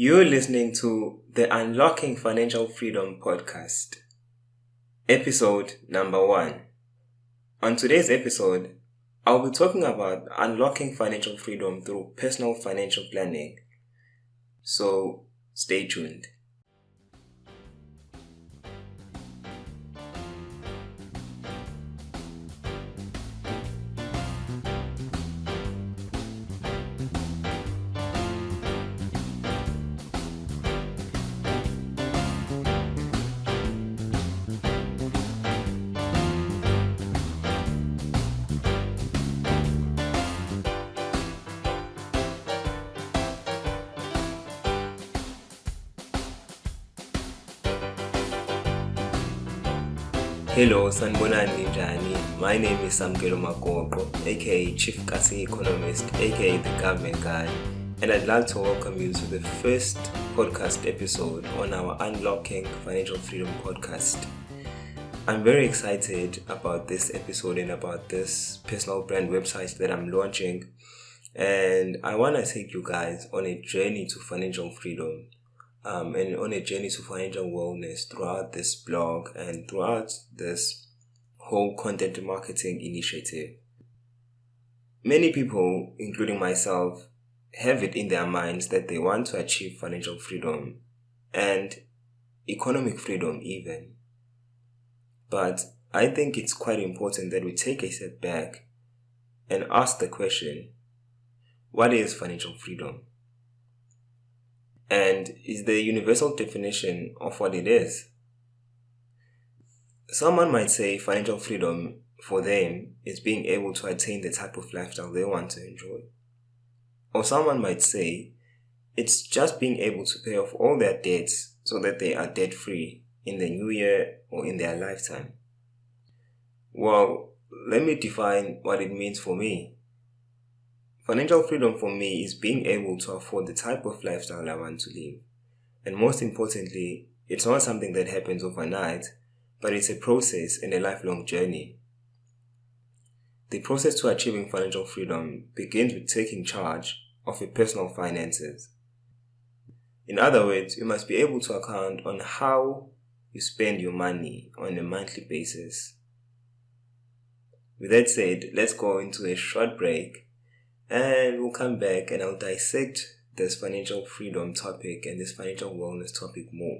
You're listening to the Unlocking Financial Freedom podcast, episode number 1. On today's episode, I'll be talking about unlocking financial freedom through personal financial planning. So, stay tuned. Hello, sanibonani njani? My name is Magogo, aka Chief Kasi Economist, aka the Government Guy, and I'd like to welcome you to the first podcast episode on our Unlocking Financial Freedom podcast. I'm very excited about this episode and about this personal brand website that I'm launching, and I want to take you guys on a journey to financial freedom. And on a journey to financial wellness throughout this blog and throughout this whole content marketing initiative. Many people, including myself, have it in their minds that they want to achieve financial freedom and economic freedom even. But I think it's quite important that we take a step back and ask the question, what is financial freedom? And is the universal definition of what it is. Someone might say financial freedom for them is being able to attain the type of lifestyle they want to enjoy. Or someone might say it's just being able to pay off all their debts so that they are debt-free in the new year or in their lifetime. Well, let me define what it means for me. Financial freedom for me is being able to afford the type of lifestyle I want to live. And most importantly, it's not something that happens overnight, but it's a process and a lifelong journey. The process to achieving financial freedom begins with taking charge of your personal finances. In other words, you must be able to account on how you spend your money on a monthly basis. With that said, let's go into a short break. And we'll come back and I'll dissect this financial freedom topic and this financial wellness topic more.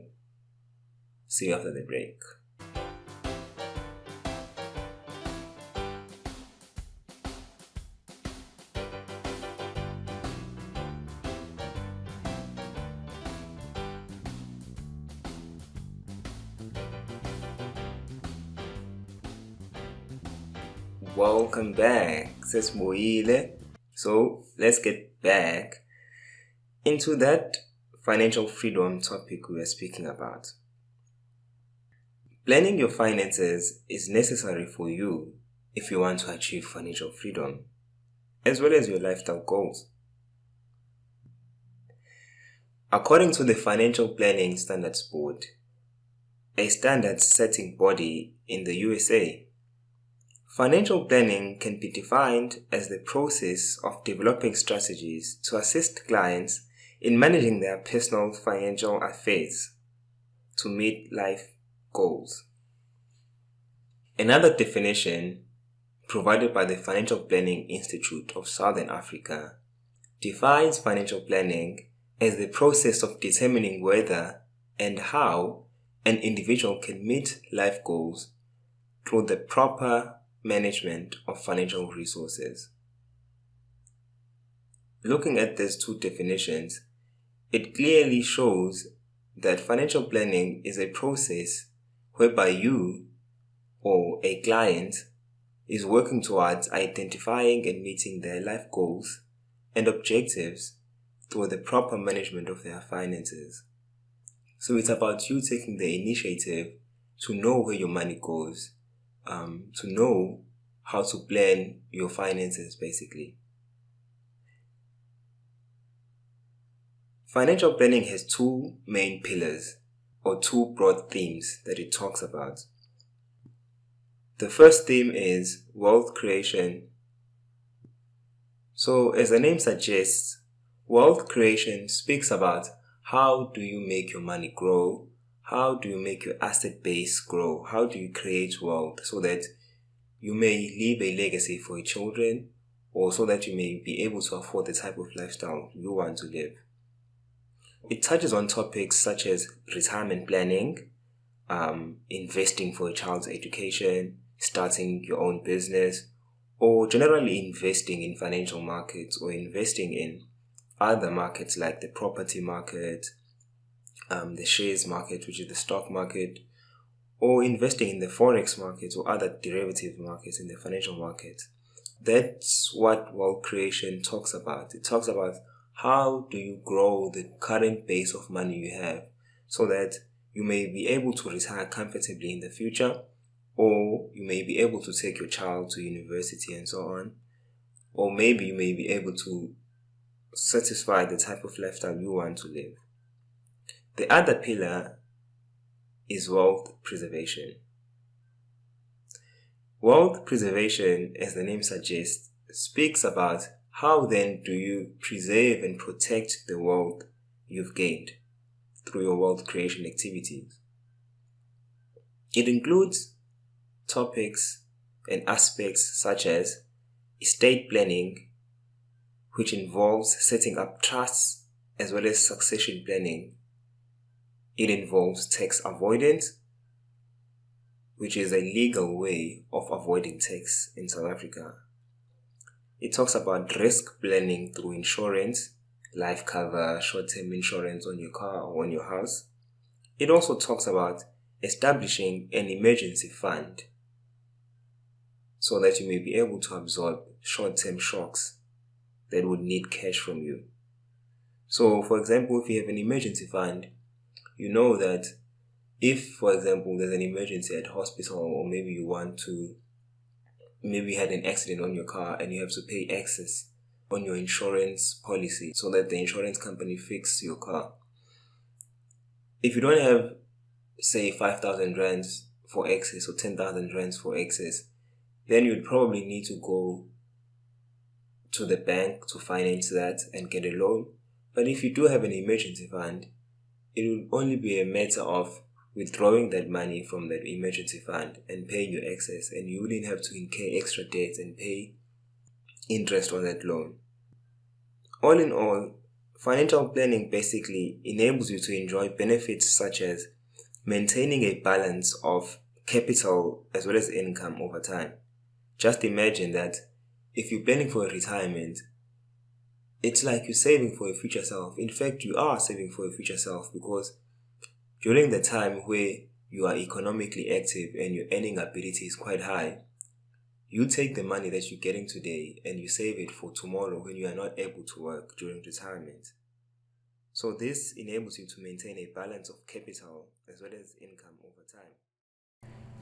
See you after the break. Welcome back. So let's get back into that financial freedom topic we were speaking about. Planning your finances is necessary for you if you want to achieve financial freedom, as well as your lifestyle goals. According to the Financial Planning Standards Board, a standard setting body in the USA, financial planning can be defined as the process of developing strategies to assist clients in managing their personal financial affairs to meet life goals. Another definition provided by the Financial Planning Institute of Southern Africa defines financial planning as the process of determining whether and how an individual can meet life goals through the proper management of financial resources. Looking at these two definitions, it clearly shows that financial planning is a process whereby you or a client is working towards identifying and meeting their life goals and objectives through the proper management of their finances. So it's about you taking the initiative to know where your money goes, to know how to plan your finances basically. Financial planning has two main pillars or two broad themes that it talks about. The first theme is wealth creation. So as the name suggests, wealth creation speaks about how do you make your money grow? How do you make your asset base grow? How do you create wealth so that you may leave a legacy for your children, or so that you may be able to afford the type of lifestyle you want to live? It touches on topics such as retirement planning, investing for a child's education, starting your own business, or generally investing in financial markets or investing in other markets like the property market, the shares market, which is the stock market, or investing in the forex market or other derivative markets in the financial market. That's what wealth creation talks about. It talks about how do you grow the current base of money you have so that you may be able to retire comfortably in the future, or you may be able to take your child to university and so on, or maybe you may be able to satisfy the type of lifestyle you want to live. The other pillar is wealth preservation. Wealth preservation, as the name suggests, speaks about how then do you preserve and protect the wealth you've gained through your wealth creation activities. It includes topics and aspects such as estate planning, which involves setting up trusts as well as succession planning. It involves tax avoidance, which is a legal way of avoiding tax in South Africa. It talks about risk planning through insurance, life cover, short-term insurance on your car or on your house. It also talks about establishing an emergency fund so that you may be able to absorb short-term shocks that would need cash from you. So, for example, if you have an emergency fund, you know that if, for example, there's an emergency at hospital, or maybe you had an accident on your car and you have to pay excess on your insurance policy so that the insurance company fix your car. If you don't have, say, 5,000 rands for excess or 10,000 rands for excess, then you'd probably need to go to the bank to finance that and get a loan. But if you do have an emergency fund, it will only be a matter of withdrawing that money from that emergency fund and paying your excess, and you wouldn't have to incur extra debts and pay interest on that loan. All in all, financial planning basically enables you to enjoy benefits such as maintaining a balance of capital as well as income over time. Just imagine that if you're planning for a retirement, it's like you're saving for your future self. In fact, you are saving for your future self, because during the time where you are economically active and your earning ability is quite high, you take the money that you're getting today and you save it for tomorrow when you are not able to work during retirement. So this enables you to maintain a balance of capital as well as income over time.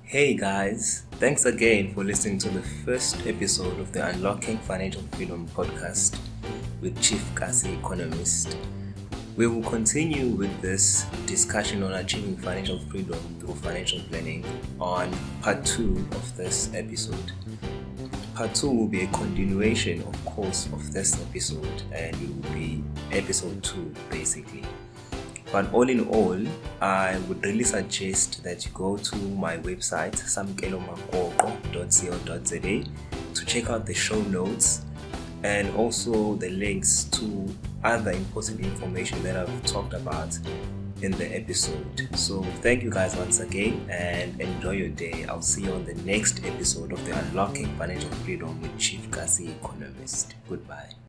Hey guys, thanks again for listening to the first episode of the Unlocking Financial Freedom podcast with Chief Kasi Economist. We will continue with this discussion on achieving financial freedom through financial planning on part 2 of this episode. Part 2 will be a continuation, of course, of this episode, and it will be episode 2 basically. But all in all, I would really suggest that you go to my website, samkelomakoko.co.za, to check out the show notes and also the links to other important information that I've talked about in the episode. So thank you guys once again and enjoy your day. I'll see you on the next episode of the Unlocking Financial Freedom with Chief Kasi Economist. Goodbye.